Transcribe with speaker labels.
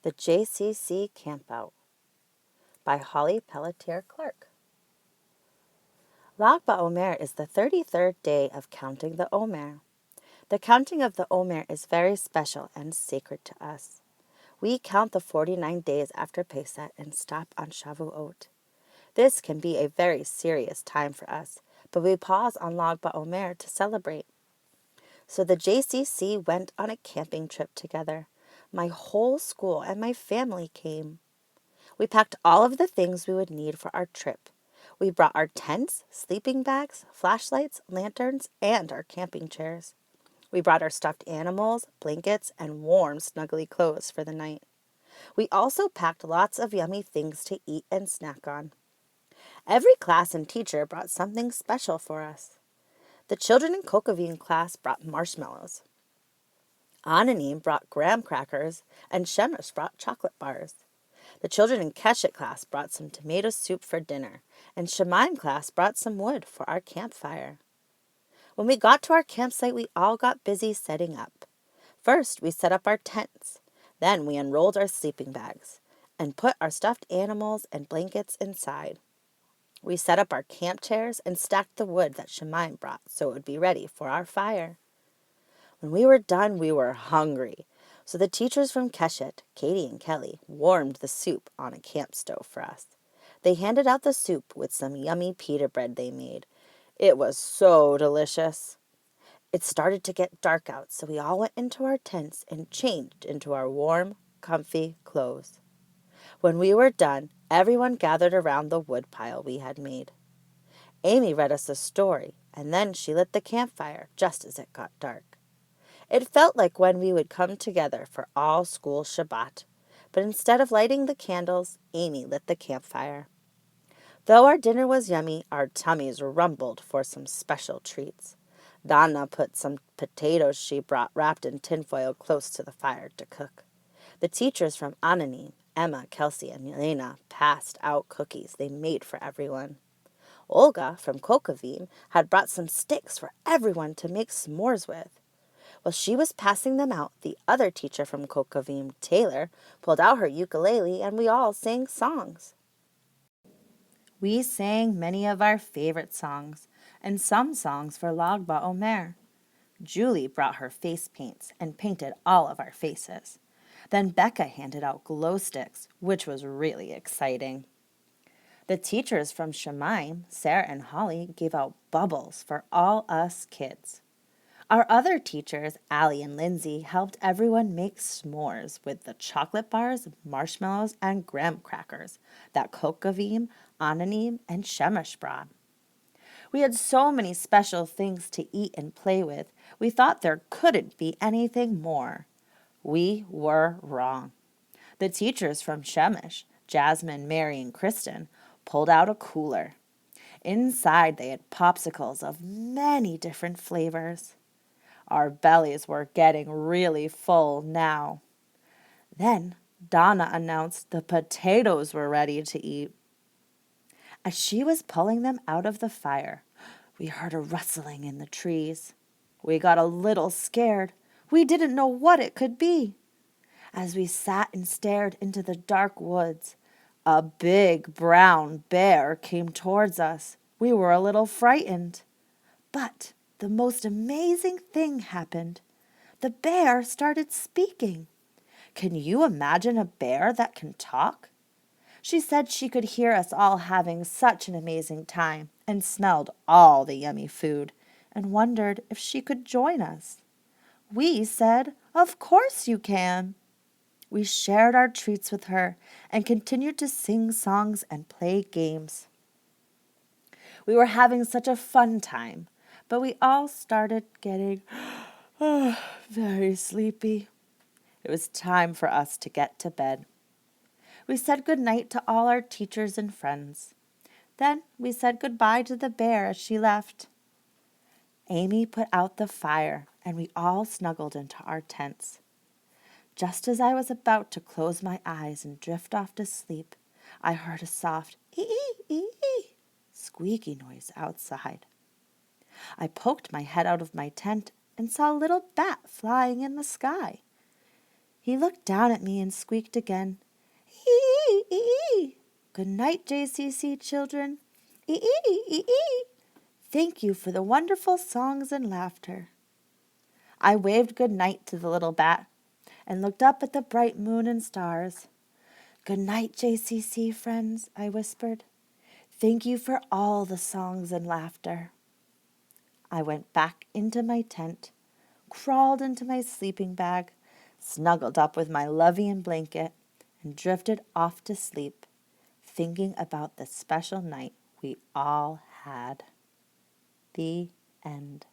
Speaker 1: The JCC Campout by Holly Pelletier-Clark. Lag BaOmer is the 33rd day of counting the Omer. The counting of the Omer is very special and sacred to us. We count the 49 days after Pesach and stop on Shavuot. This can be a very serious time for us, but we pause on Lag BaOmer to celebrate. So the JCC went on a camping trip together. My whole school and my family came. We packed all of the things we would need for our trip. We brought our tents, sleeping bags, flashlights, lanterns, and our camping chairs. We brought our stuffed animals, blankets, and warm, snuggly clothes for the night. We also packed lots of yummy things to eat and snack on. Every class and teacher brought something special for us. The children in Kokavim class brought marshmallows. Ananim brought graham crackers, and Shemesh brought chocolate bars. The children in Keshet class brought some tomato soup for dinner, and Shemaim class brought some wood for our campfire. When we got to our campsite, we all got busy setting up. First, we set up our tents. Then we unrolled our sleeping bags and put our stuffed animals and blankets inside. We set up our camp chairs and stacked the wood that Shemaim brought so it would be ready for our fire. When we were done, we were hungry. So the teachers from Keshet, Katie and Kelly, warmed the soup on a camp stove for us. They handed out the soup with some yummy pita bread they made. It was so delicious. It started to get dark out, so we all went into our tents and changed into our warm, comfy clothes. When we were done, everyone gathered around the wood pile we had made. Amy read us a story, and then she lit the campfire just as it got dark. It felt like when we would come together for all school Shabbat, but instead of lighting the candles, Amy lit the campfire. Though our dinner was yummy, our tummies rumbled for some special treats. Donna put some potatoes she brought wrapped in tinfoil close to the fire to cook. The teachers from Ananim, Emma, Kelsey, and Elena passed out cookies they made for everyone. Olga from Kokavim had brought some sticks for everyone to make s'mores with. While she was passing them out, the other teacher from Kokavim, Taylor, pulled out her ukulele and we all sang songs. We sang many of our favorite songs and some songs for Lag BaOmer. Julie brought her face paints and painted all of our faces. Then Becca handed out glow sticks, which was really exciting. The teachers from Shemaim, Sarah and Holly, gave out bubbles for all us kids. Our other teachers, Allie and Lindsay, helped everyone make s'mores with the chocolate bars, marshmallows, and graham crackers that Kokavim, Ananim, and Shemesh brought. We had so many special things to eat and play with, we thought there couldn't be anything more. We were wrong. The teachers from Shemesh, Jasmine, Mary, and Kristen, pulled out a cooler. Inside they had popsicles of many different flavors. Our bellies were getting really full now. Then Donna announced the potatoes were ready to eat. As she was pulling them out of the fire, we heard a rustling in the trees. We got a little scared. We didn't know what it could be. As we sat and stared into the dark woods, a big brown bear came towards us. We were a little frightened. But the most amazing thing happened. The bear started speaking. Can you imagine a bear that can talk? She said she could hear us all having such an amazing time and smelled all the yummy food and wondered if she could join us. We said, "Of course you can." We shared our treats with her and continued to sing songs and play games. We were having such a fun time, but we all started getting very sleepy. It was time for us to get to bed. We said good night to all our teachers and friends. Then we said goodbye to the bear as she left. Amy put out the fire, and we all snuggled into our tents. Just as I was about to close my eyes and drift off to sleep, I heard a soft ee-ee-ee squeaky noise outside. I poked my head out of my tent and saw a little bat flying in the sky. He looked down at me and squeaked again. Ee-ee-ee-ee. Good night, JCC children. Ee-ee-ee-ee. Thank you for the wonderful songs and laughter. I waved good night to the little bat and looked up at the bright moon and stars. Good night, JCC friends, I whispered. Thank you for all the songs and laughter. I went back into my tent, crawled into my sleeping bag, snuggled up with my Lovey blanket, and drifted off to sleep, thinking about the special night we all had. The end.